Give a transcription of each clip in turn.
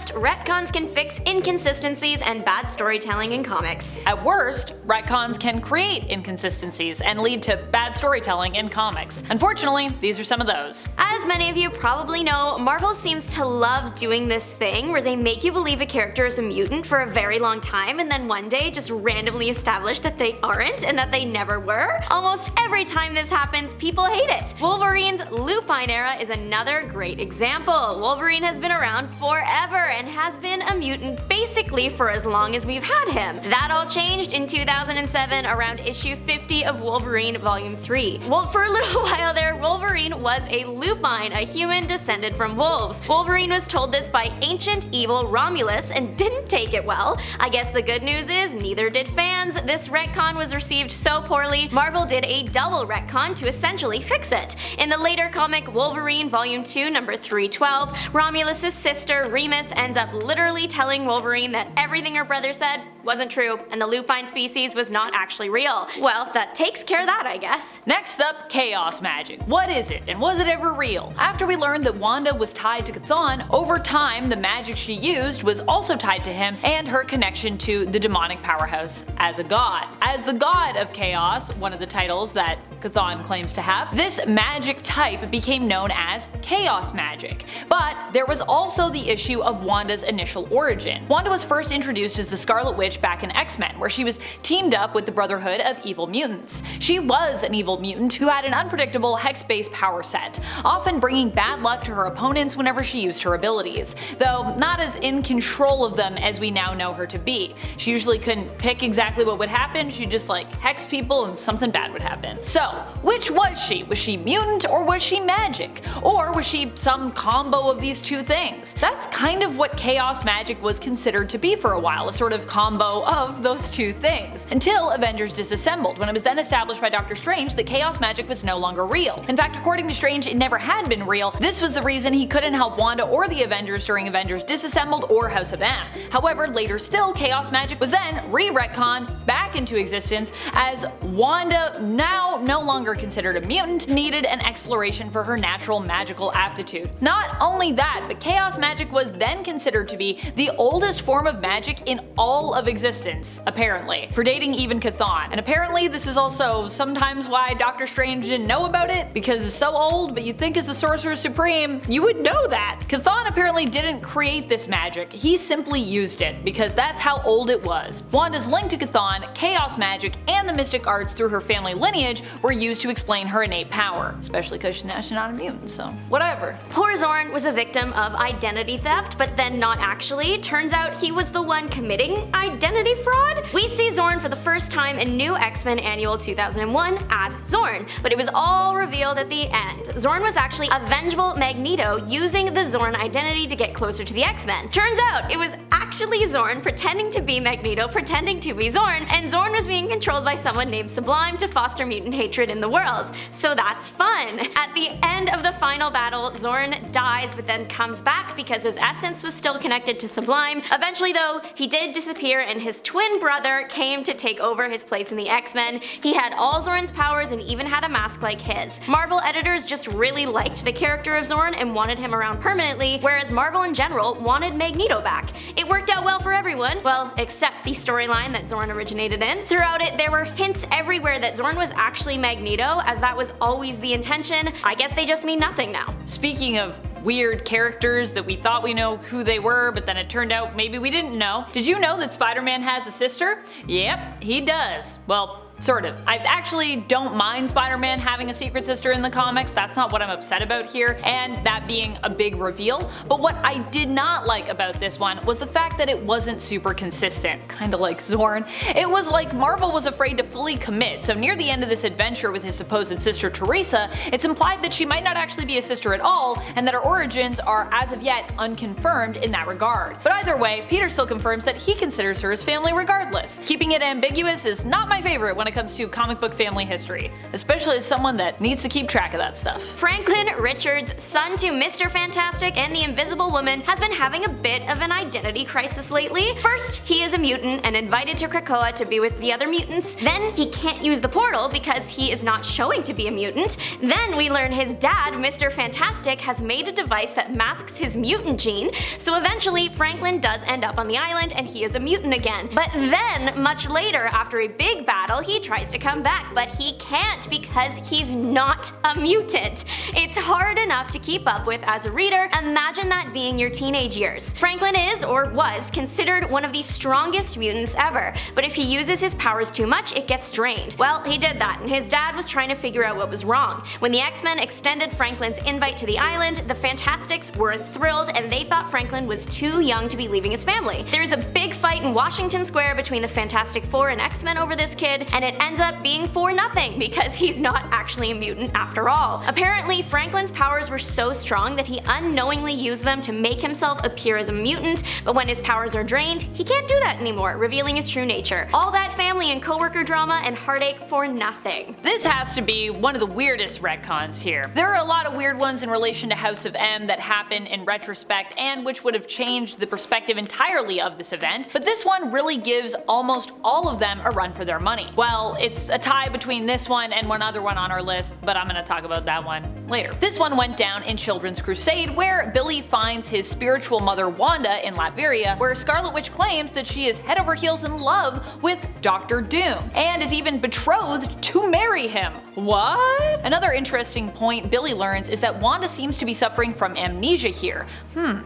best, retcons can fix inconsistencies and bad storytelling in comics. At worst, retcons can create inconsistencies and lead to bad storytelling in comics. Unfortunately, these are some of those. As many of you probably know, Marvel seems to love doing this thing where they make you believe a character is a mutant for a very long time and then one day just randomly establish that they aren't and that they never were. Almost every time this happens, people hate it. Wolverine's Lupine era is another great example. Wolverine has been around forever and has been a mutant basically for as long as we've had him. That all changed in 2007 around issue 50 of Wolverine Volume 3. Well, for a little while there, Wolverine was a lupine, a human descended from wolves. Wolverine was told this by ancient evil Romulus and didn't take it well. I guess the good news is neither did fans. This retcon was received so poorly, Marvel did a double retcon to essentially fix it. In the later comic Wolverine Volume 2 number 312, Romulus' sister Remus ends up literally telling Wolverine that everything her brother said wasn't true and the lupine species was not actually real. Well, that takes care of that, I guess. Next up, chaos magic. What is it, and was it ever real? After we learned that Wanda was tied to Chthon, over time the magic she used was also tied to him and her connection to the demonic powerhouse as a god. As the god of chaos, one of the titles that Chthon claims to have, this magic type became known as chaos magic. But there was also the issue of Wanda's initial origin. Wanda was first introduced as the Scarlet Witch back in X-Men, where she was teamed up with the Brotherhood of Evil Mutants. She was an evil mutant who had an unpredictable hex-based power set, often bringing bad luck to her opponents whenever she used her abilities, though not as in control of them as we now know her to be. She usually couldn't pick exactly what would happen, she'd just hex people and something bad would happen. So, which was she? Was she mutant or was she magic? Or was she some combo of these two things? That's kind of what chaos magic was considered to be for a while, a sort of combo of those two things, until Avengers Disassembled, when it was then established by Doctor Strange that chaos magic was no longer real. In fact, according to Strange, it never had been real. This was the reason he couldn't help Wanda or the Avengers during Avengers Disassembled or House of M. However, later still, chaos magic was then re-retconned back into existence as Wanda, now no longer considered a mutant, needed an exploration for her natural magical aptitude. Not only that, but chaos magic was then considered to be the oldest form of magic in all of existence, apparently, predating even Chthon. And apparently this is also sometimes why Doctor Strange didn't know about it, because it's so old, but you'd think as the Sorcerer Supreme, you would know that. Chthon apparently didn't create this magic, he simply used it, because that's how old it was. Wanda's link to Chthon, chaos magic, and the mystic arts through her family lineage were used to explain her innate power, especially because she's not a mutant, so whatever. Poor Xorn was a victim of identity theft, but then not actually. Turns out he was the one committing identity fraud? We see Xorn for the first time in New X-Men Annual 2001 as Xorn, but it was all revealed at the end. Xorn was actually a vengeful Magneto using the Xorn identity to get closer to the X-Men. Turns out it was actually Xorn pretending to be Magneto pretending to be Xorn, and Xorn was being controlled by someone named Sublime to foster mutant hatred in the world. So that's fun. At the end of the final battle, Xorn dies but then comes back because his essence was still connected to Sublime. Eventually though, he did disappear and his twin brother came to take over his place in the X-Men. He had all Xorn's powers and even had a mask like his. Marvel editors just really liked the character of Xorn and wanted him around permanently, whereas Marvel in general wanted Magneto back. It worked out well for everyone, well, except the storyline that Xorn originated in. Throughout it, there were hints everywhere that Xorn was actually Magneto, as that was always the intention. I guess they just mean nothing now. Speaking of weird characters that we thought we know who they were, but then it turned out maybe we didn't know. Did you know that Spider-Man has a sister? Yep, he does. Well, sort of. I actually don't mind Spider-Man having a secret sister in the comics, that's not what I'm upset about here, and that being a big reveal. But what I did not like about this one was the fact that it wasn't super consistent, kinda like Xorn. It was like Marvel was afraid to fully commit, so near the end of this adventure with his supposed sister Teresa, it's implied that she might not actually be a sister at all, and that her origins are as of yet unconfirmed in that regard. But either way, Peter still confirms that he considers her his family regardless. Keeping it ambiguous is not my favorite when it it comes to comic book family history, especially as someone that needs to keep track of that stuff. Franklin Richards, son to Mr. Fantastic and the Invisible Woman, has been having a bit of an identity crisis lately. First, he is a mutant and invited to Krakoa to be with the other mutants. Then he can't use the portal because he is not showing to be a mutant. Then we learn his dad, Mr. Fantastic, has made a device that masks his mutant gene, so eventually Franklin does end up on the island and he is a mutant again. But then, much later, after a big battle, he tries to come back, but he can't because he's not a mutant. It's hard enough to keep up with as a reader. Imagine that being your teenage years. Franklin is, or was, considered one of the strongest mutants ever, but if he uses his powers too much, it gets drained. Well, he did that, and his dad was trying to figure out what was wrong. When the X-Men extended Franklin's invite to the island, the Fantastics were thrilled, and they thought Franklin was too young to be leaving his family. There's a big fight in Washington Square between the Fantastic Four and X-Men over this kid, and it ends up being for nothing because he's not actually a mutant after all. Apparently, Franklin's powers were so strong that he unknowingly used them to make himself appear as a mutant, but when his powers are drained, he can't do that anymore, revealing his true nature. All that family and coworker drama and heartache for nothing. This has to be one of the weirdest retcons here. There are a lot of weird ones in relation to House of M that happen in retrospect and which would have changed the perspective entirely of this event, but this one really gives almost all of them a run for their money. Well, it's a tie between this one and one other one on our list, but I'm gonna talk about that one later. This one went down in Children's Crusade, where Billy finds his spiritual mother Wanda in Latveria, where Scarlet Witch claims that she is head over heels in love with Dr. Doom, and is even betrothed to marry him. What? Another interesting point Billy learns is that Wanda seems to be suffering from amnesia here.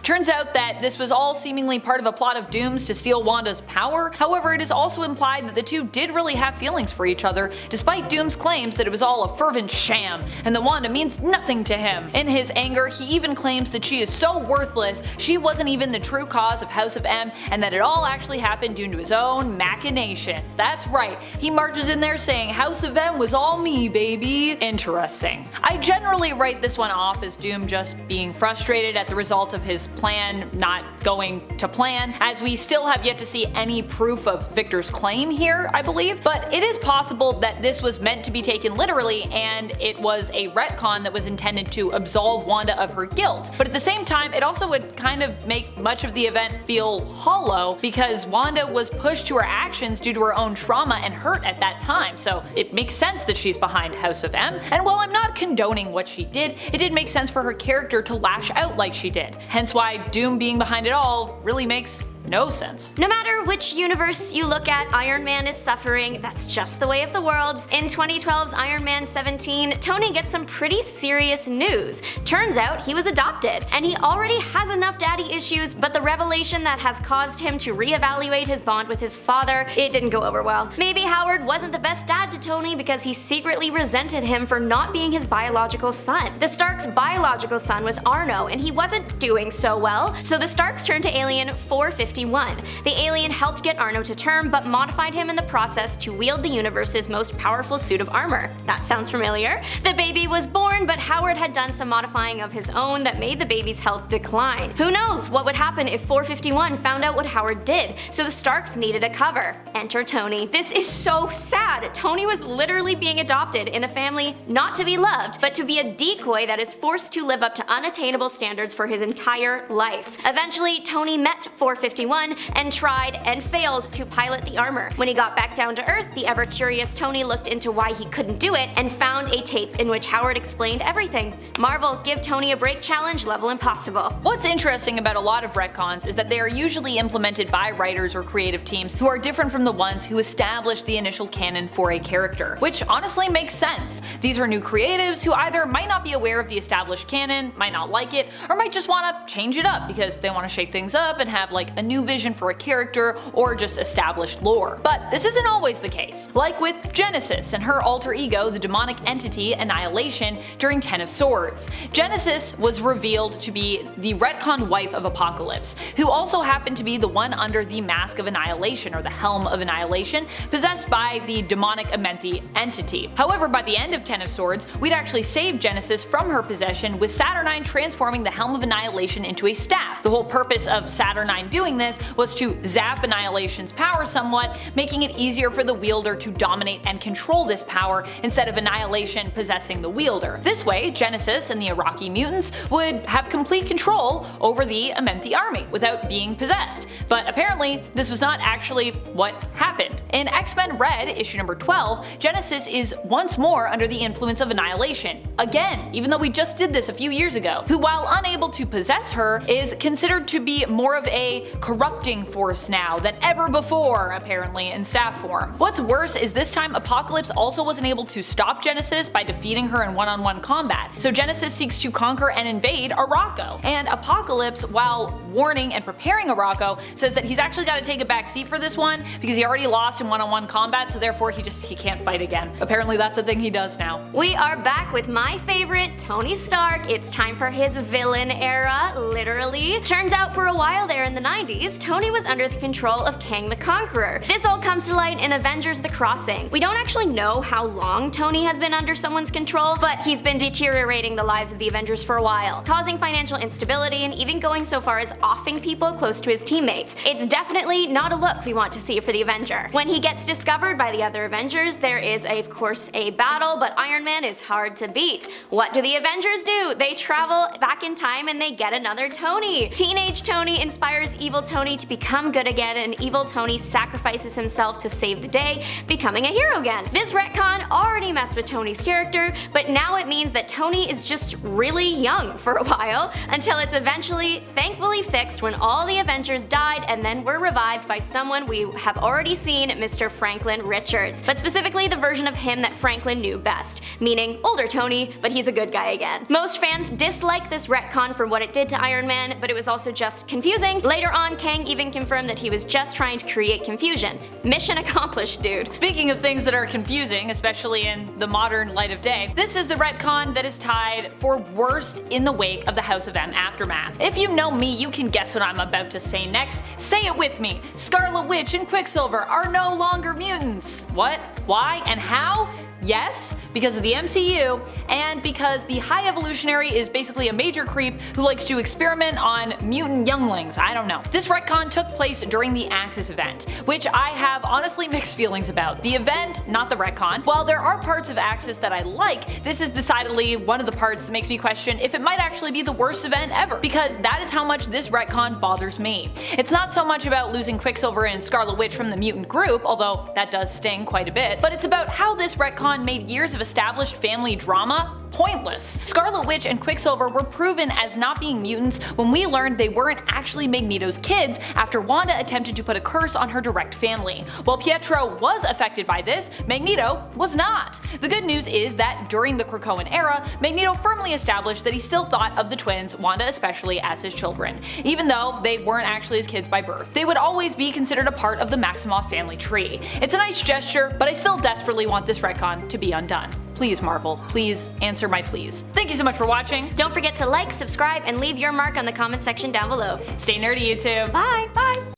Turns out that this was all seemingly part of a plot of Doom's to steal Wanda's power. However, it is also implied that the two did really have feelings for each other, despite Doom's claims that it was all a fervent sham, and that Wanda means nothing to him. In his anger, he even claims that she is so worthless, she wasn't even the true cause of House of M, and that it all actually happened due to his own machinations. That's right, he marches in there saying House of M was all me, baby. Interesting. I generally write this one off as Doom just being frustrated at the result of his plan not going to plan, as we still have yet to see any proof of Victor's claim here, I believe, but it is possible that this was meant to be taken literally and it was a retcon that was intended to absolve Wanda of her guilt. But at the same time, it also would kind of make much of the event feel hollow because Wanda was pushed to her actions due to her own trauma and hurt at that time, so it makes sense that she's behind House of M. And while I'm not condoning what she did, it did make sense for her character to lash out like she did. Hence why Doom being behind it all really makes no sense. No matter which universe you look at, Iron Man is suffering. That's just the way of the world. In 2012's Iron Man 17, Tony gets some pretty serious news. Turns out he was adopted, and he already has enough daddy issues, but the revelation that has caused him to reevaluate his bond with his father, it didn't go over well. Maybe Howard wasn't the best dad to Tony because he secretly resented him for not being his biological son. The Starks' biological son was Arno, and he wasn't doing so well, so the Starks turned to Alien 451. The alien helped get Arno to term, but modified him in the process to wield the universe's most powerful suit of armor. That sounds familiar. The baby was born, but Howard had done some modifying of his own that made the baby's health decline. Who knows what would happen if 451 found out what Howard did, so the Starks needed a cover. Enter Tony. This is so sad. Tony was literally being adopted in a family not to be loved, but to be a decoy that is forced to live up to unattainable standards for his entire life. Eventually, Tony met 451 and tried and failed to pilot the armor. When he got back down to Earth, the ever-curious Tony looked into why he couldn't do it and found a tape in which Howard explained everything. Marvel, give Tony a break challenge level impossible. What's interesting about a lot of retcons is that they are usually implemented by writers or creative teams who are different from the ones who established the initial canon for a character, which honestly makes sense. These are new creatives who either might not be aware of the established canon, might not like it, or might just want to change it up because they want to shake things up and have like a new vision for a character or just established lore. But this isn't always the case. Like with Genesis and her alter ego, the demonic entity Annihilation, during Ten of Swords. Genesis was revealed to be the retcon wife of Apocalypse, who also happened to be the one under the Mask of Annihilation or the Helm of Annihilation, possessed by the demonic Amenthi entity. However, by the end of Ten of Swords, we'd actually saved Genesis from her possession, with Saturnine transforming the Helm of Annihilation into a staff, The whole purpose of Saturnine doing this was to zap Annihilation's power somewhat, making it easier for the wielder to dominate and control this power instead of Annihilation possessing the wielder. This way, Genesis and the Iraqi mutants would have complete control over the Amenthi army without being possessed. But apparently, this was not actually what happened. In X-Men Red, issue number 12, Genesis is once more under the influence of Annihilation. Again, even though we just did this a few years ago, who while unable to possess her, is considered to be more of a corrupting force now than ever before, apparently, in staff form. What's worse is this time Apocalypse also wasn't able to stop Genesis by defeating her in one-on-one combat, so Genesis seeks to conquer and invade Arakko. And Apocalypse, while warning and preparing Arakko, says that he's actually got to take a back seat for this one because he already lost in one-on-one combat, so therefore he can't fight again. Apparently that's a thing he does now. We are back with my favorite, Tony Stark. It's time for his villain era, literally. Turns out for a while there in the 90s, Tony was under the control of Kang the Conqueror. This all comes to light in Avengers The Crossing. We don't actually know how long Tony has been under someone's control, but he's been deteriorating the lives of the Avengers for a while, causing financial instability and even going so far as offing people close to his teammates. It's definitely not a look we want to see for the Avenger. When he gets discovered by the other Avengers, there is of course a battle, but Iron Man is hard to beat. What do the Avengers do? They travel back in time and they get another Tony. Teenage Tony inspires evil Tony to become good again, and evil Tony sacrifices himself to save the day, becoming a hero again. This retcon already messed with Tony's character, but now it means that Tony is just really young for a while, until it's eventually, thankfully, fixed when all the Avengers died and then were revived by someone we have already seen, Mr. Franklin Richards, but specifically the version of him that Franklin knew best, meaning older Tony, but he's a good guy again. Most fans dislike this retcon for what it did to Iron Man, but it was also just confusing. Later on, Kang even confirmed that he was just trying to create confusion. Mission accomplished, dude. Speaking of things that are confusing, especially in the modern light of day, this is the retcon that is tied for worst in the wake of the House of M aftermath. If you know me, you can guess what I'm about to say next. Say it with me. Scarlet Witch and Quicksilver are no longer mutants. What? Why? And how? Yes, because of the MCU, and because the High Evolutionary is basically a major creep who likes to experiment on mutant younglings. I don't know. This retcon took place during the Axis event, which I have honestly mixed feelings about. The event, not the retcon. While there are parts of Axis that I like, this is decidedly one of the parts that makes me question if it might actually be the worst event ever, because that is how much this retcon bothers me. It's not so much about losing Quicksilver and Scarlet Witch from the mutant group, although that does sting quite a bit, but it's about how this retcon made years of established family drama pointless. Scarlet Witch and Quicksilver were proven as not being mutants when we learned they weren't actually Magneto's kids after Wanda attempted to put a curse on her direct family. While Pietro was affected by this, Magneto was not. The good news is that during the Krakoan era, Magneto firmly established that he still thought of the twins, Wanda especially, as his children, even though they weren't actually his kids by birth. They would always be considered a part of the Maximoff family tree. It's a nice gesture, but I still desperately want this retcon to be undone. Please, Marvel, please answer my pleas. Thank you so much for watching. Don't forget to like, subscribe, and leave your mark on the comment section down below. Stay nerdy, YouTube. Bye! Bye!